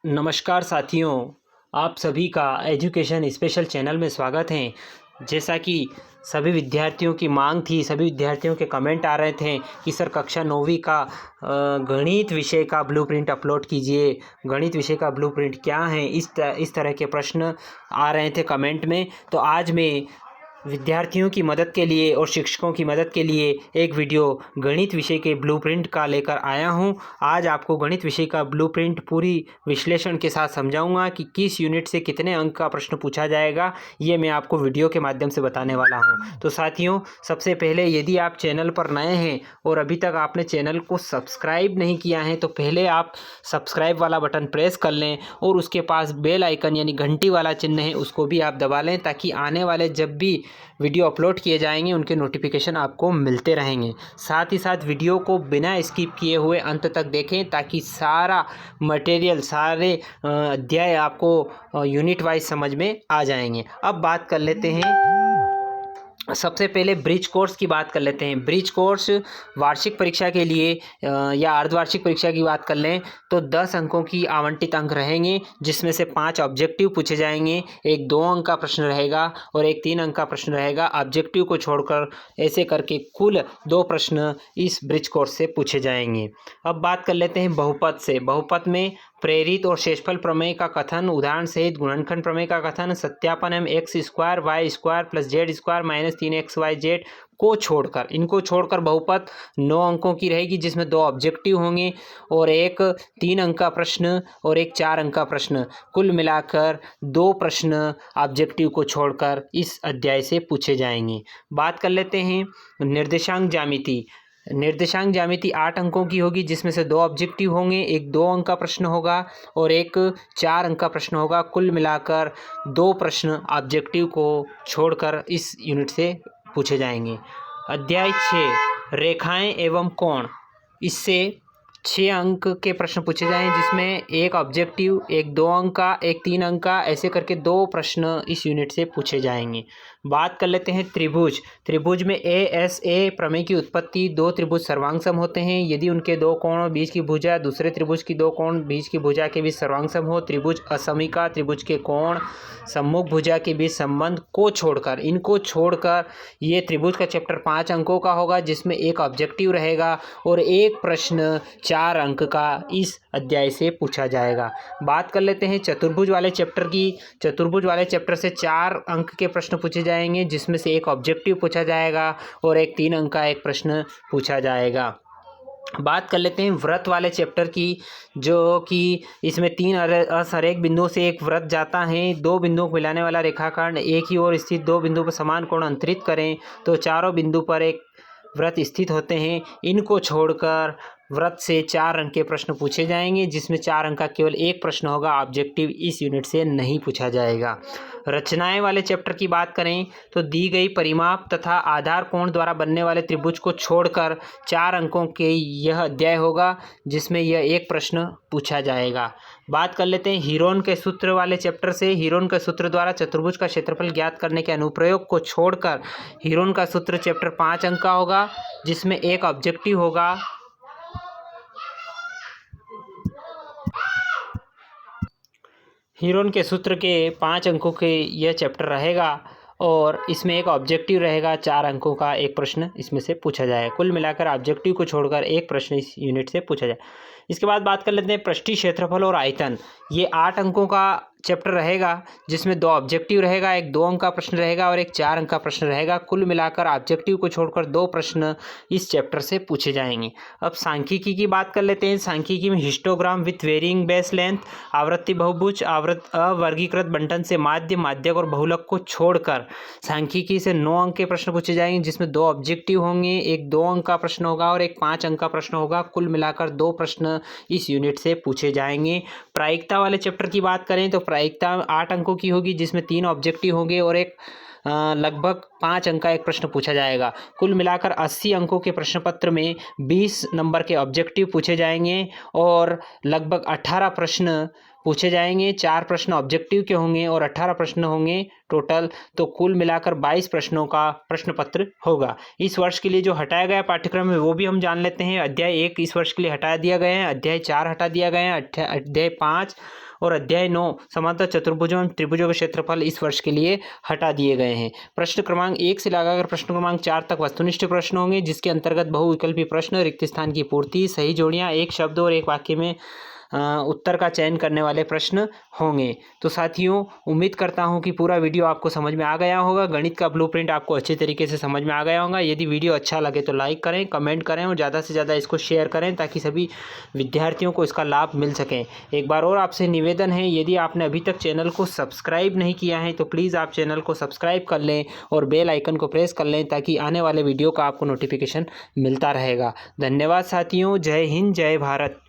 नमस्कार साथियों, आप सभी का एजुकेशन स्पेशल चैनल में स्वागत है। जैसा कि सभी विद्यार्थियों की मांग थी, सभी विद्यार्थियों के कमेंट आ रहे थे कि सर कक्षा 9वीं का गणित विषय का ब्लूप्रिंट अपलोड कीजिए। गणित विषय का ब्लूप्रिंट क्या है, इस तरह के प्रश्न आ रहे थे कमेंट में। तो आज मैं विद्यार्थियों की मदद के लिए और शिक्षकों की मदद के लिए एक वीडियो गणित विषय के ब्लूप्रिंट का लेकर आया हूं। आज आपको गणित विषय का ब्लूप्रिंट पूरी विश्लेषण के साथ समझाऊंगा कि किस यूनिट से कितने अंक का प्रश्न पूछा जाएगा। ये मैं आपको वीडियो के माध्यम से बताने वाला हूं। तो साथियों, सबसे पहले यदि आप चैनल पर नए हैं और अभी तक आपने चैनल को सब्सक्राइब नहीं किया है तो पहले आप सब्सक्राइब वाला बटन प्रेस कर लें और उसके पास बेल आइकन यानी घंटी वाला चिन्ह है उसको भी आप दबा लें, ताकि आने वाले जब भी वीडियो अपलोड किए जाएंगे उनके नोटिफिकेशन आपको मिलते रहेंगे। साथ ही साथ वीडियो को बिना स्किप किए हुए अंत तक देखें, ताकि सारा मटेरियल, सारे अध्याय आपको यूनिट वाइज समझ में आ जाएंगे। अब बात कर लेते हैं, सबसे पहले ब्रिज कोर्स की बात कर लेते हैं। ब्रिज कोर्स वार्षिक परीक्षा के लिए या अर्धवार्षिक परीक्षा की बात कर लें तो 10 अंकों की आवंटित अंक रहेंगे, जिसमें से 5 ऑब्जेक्टिव पूछे जाएंगे, एक 2 अंक का प्रश्न रहेगा और एक 3 अंक का प्रश्न रहेगा। ऑब्जेक्टिव को छोड़कर ऐसे करके कुल 2 प्रश्न इस ब्रिज कोर्स से पूछे जाएंगे। अब बात कर लेते हैं बहुपद से। बहुपद में प्रेरित और शेषफल प्रमेय का कथन, उदाहरण सहित गुणनखंड प्रमेय का कथन, सत्यापन एम x square y square plus z square minus 3xyz को छोड़कर, इनको छोड़कर बहुपद 9 अंकों की रहेगी, जिसमें 2 ऑब्जेक्टिव होंगे और एक 3 अंक का प्रश्न और एक 4 अंक का प्रश्न। कुल मिलाकर 2 प्रश्न ऑब्जेक्टिव को छोड़कर इस अध्याय से पूछे जाएंगे। बात कर लेते हैं निर्देशांक ज्यामिति। निर्देशांक ज्यामिति 8 अंकों की होगी, जिसमें से 2 ऑब्जेक्टिव होंगे, एक 2 अंक का प्रश्न होगा और एक 4 अंक का प्रश्न होगा। कुल मिलाकर 2 प्रश्न ऑब्जेक्टिव को छोड़कर इस यूनिट से पूछे जाएंगे। अध्याय 6 रेखाएं एवं कोण, इससे 6 अंक के प्रश्न पूछे जाएं, जिसमें एक ऑब्जेक्टिव, एक 2 अंक का, एक 3 अंक का, ऐसे करके 2 प्रश्न इस यूनिट से पूछे जाएंगे। बात कर लेते हैं त्रिभुज। त्रिभुज में ए प्रमेय की उत्पत्ति, 2 त्रिभुज सर्वांग सम होते हैं यदि उनके 2 कोण बीच की भुजा दूसरे त्रिभुज की 2 कोण बीच की भुजा के बीच सर्वांग सम हो। त्रिभुज असमिका, त्रिभुज के कोण सम्मुख भुजा के बीच संबंध को छोड़कर, इनको छोड़कर ये त्रिभुज का चैप्टर 5 अंकों का होगा, जिसमें एक ऑब्जेक्टिव रहेगा और एक प्रश्न 4 अंक का इस अध्याय से पूछा जाएगा। बात कर लेते हैं चतुर्भुज वाले चैप्टर की। चतुर्भुज वाले चैप्टर से 4 अंक के प्रश्न पूछे जाएंगे, जिसमें से एक ऑब्जेक्टिव पूछा जाएगा और एक 3 अंक का एक प्रश्न पूछा जाएगा। बात कर लेते हैं वृत्त वाले चैप्टर की, जो कि इसमें 3 असरेख बिंदुओं से एक वृत्त जाता है। 2 बिंदुओं को मिलाने वाला रेखाखंड, एक ही ओर स्थित 2 बिंदुओं पर समान कोण अंतरित करें तो चारों बिंदु पर एक वृत्त स्थित होते हैं। इनको छोड़कर वृत्त से 4 अंक के प्रश्न पूछे जाएंगे, जिसमें 4 अंक का केवल एक प्रश्न होगा, ऑब्जेक्टिव इस यूनिट से नहीं पूछा जाएगा। रचनाएं वाले चैप्टर की बात करें तो दी गई परिमाप तथा आधार कोण द्वारा बनने वाले त्रिभुज को छोड़कर 4 अंकों के यह अध्याय होगा, जिसमें यह एक प्रश्न पूछा जाएगा। बात कर लेते हैं हीरोन के सूत्र वाले चैप्टर से। हीरोन के सूत्र द्वारा चतुर्भुज का क्षेत्रफल ज्ञात करने के अनुप्रयोग को छोड़कर हीरोन का सूत्र चैप्टर 5 अंक का होगा, जिसमें एक ऑब्जेक्टिव होगा। हीरोन के सूत्र के 5 अंकों के यह चैप्टर रहेगा और इसमें एक ऑब्जेक्टिव रहेगा, 4 अंकों का एक प्रश्न इसमें से पूछा जाएगा। कुल मिलाकर ऑब्जेक्टिव को छोड़कर एक प्रश्न इस यूनिट से पूछा जाए। इसके बाद बात कर लेते हैं पृष्ठीय क्षेत्रफल और आयतन। ये 8 अंकों का चैप्टर रहेगा, जिसमें 2 ऑब्जेक्टिव रहेगा, एक 2 अंक का प्रश्न रहेगा और एक 4 अंक का प्रश्न रहेगा। कुल मिलाकर ऑब्जेक्टिव को छोड़कर 2 प्रश्न इस चैप्टर से पूछे जाएंगे। अब सांख्यिकी की बात कर लेते हैं। सांख्यिकी में histogram with varying base length, आवृत्ति बहुभुज, अवर्गीकृत बंटन से माध्य, माध्यक और बहुलक को छोड़कर सांख्यिकी से 9 अंक के प्रश्न पूछे जाएंगे, जिसमें 2 ऑब्जेक्टिव होंगे, एक 2 अंक का प्रश्न होगा और एक 5 अंक का प्रश्न होगा। कुल मिलाकर 2 प्रश्न इस यूनिट से पूछे जाएंगे। प्रायिकता वाले चैप्टर की बात करें तो प्रायिकता 8 अंकों की होगी, जिसमें 3 ऑब्जेक्टिव होंगे और एक लगभग 5 अंक का एक प्रश्न पूछा जाएगा। कुल मिलाकर 80 अंकों के प्रश्न पत्र में 20 नंबर के ऑब्जेक्टिव पूछे जाएंगे और लगभग 18 प्रश्न पूछे जाएंगे। 4 प्रश्न ऑब्जेक्टिव के होंगे और 18 प्रश्न होंगे टोटल, तो कुल मिलाकर 22 प्रश्नों का प्रश्न पत्र होगा। इस वर्ष के लिए जो हटाया गया पाठ्यक्रम है वो भी हम जान लेते हैं। अध्याय 1 इस वर्ष के लिए हटा दिया गया है, अध्याय 4 हटा दिया गया है, अध्याय 5 और अध्याय 9 समांतर चतुर्भुजों एवं त्रिभुजों के क्षेत्रफल इस वर्ष के लिए हटा दिए गए हैं। प्रश्न क्रमांक 1 से लगाकर प्रश्न क्रमांक 4 तक वस्तुनिष्ठ प्रश्न होंगे, जिसके अंतर्गत बहुविकल्पी प्रश्न, रिक्त स्थान की पूर्ति, सही जोड़ियां, एक शब्द और एक वाक्य में उत्तर का चयन करने वाले प्रश्न होंगे। तो साथियों, उम्मीद करता हूं कि पूरा वीडियो आपको समझ में आ गया होगा, गणित का ब्लूप्रिंट आपको अच्छे तरीके से समझ में आ गया होगा। यदि वीडियो अच्छा लगे तो लाइक करें, कमेंट करें और ज़्यादा से ज़्यादा इसको शेयर करें ताकि सभी विद्यार्थियों को इसका लाभ मिल सके। एक बार और आपसे निवेदन है, यदि आपने अभी तक चैनल को सब्सक्राइब नहीं किया है तो प्लीज़ आप चैनल को सब्सक्राइब कर लें और बेल आइकन को प्रेस कर लें ताकि आने वाले वीडियो का आपको नोटिफिकेशन मिलता रहेगा। धन्यवाद साथियों, जय हिंद, जय भारत।